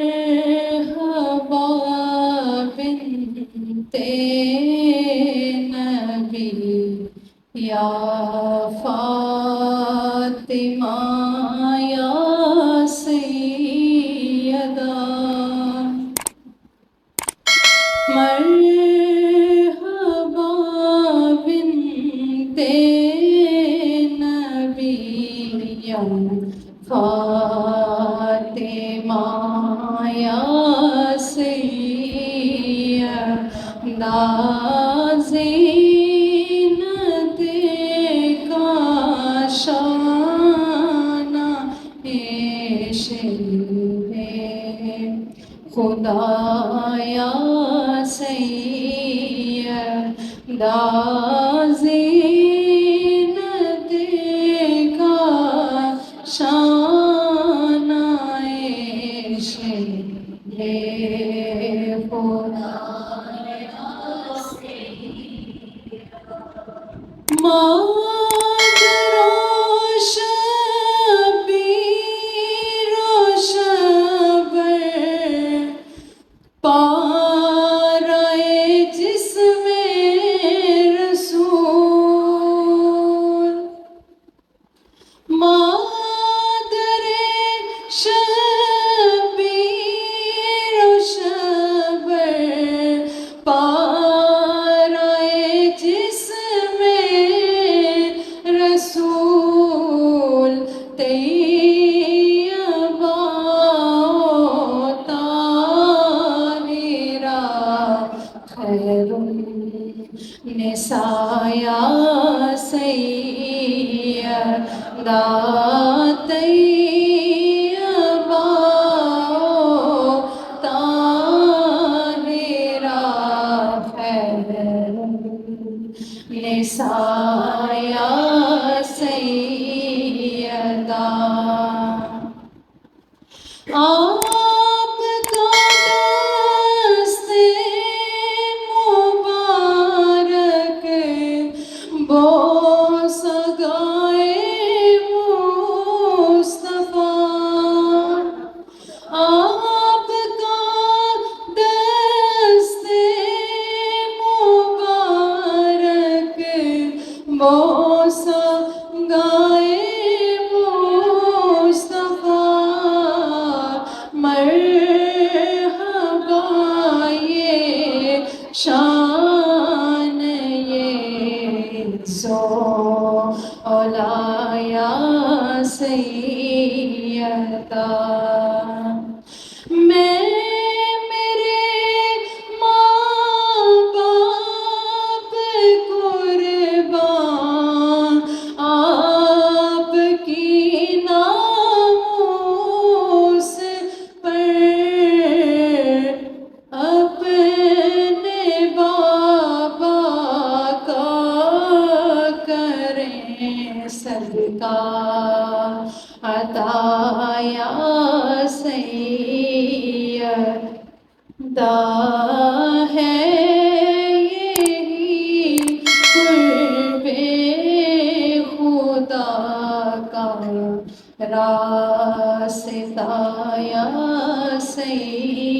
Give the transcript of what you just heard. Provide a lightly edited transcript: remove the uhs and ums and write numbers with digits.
مرحبا بنت نبی یا فاطمہ یا سیدہ مرحبا بنت نبی یا فاطمہ یا سیدہ زینت کا شان خدا یا سیدہ زینت کا شان خدا مادر و شبیر و شبر پارائے جسم رسول مادر شبیر و شبر پارائے جسم رسول طیبہ طاہرہ خیر النساء یا سیدہ طیبہ طاہرہ خیر النساء یا سیدہ آپ کا دست مبارک بوسہ گائے مصطفیٰ آپ کا دست مبارک بوسہ گائے مرحبا یہ شان یہ زولا یا سیدہ میں میرے ماں باپ قربان آپ کی ناموس اپنے بابا کا کریں صدقہ عطا یا سیدہ ہے یہی قرب خدا کا راستہ یا سیدہ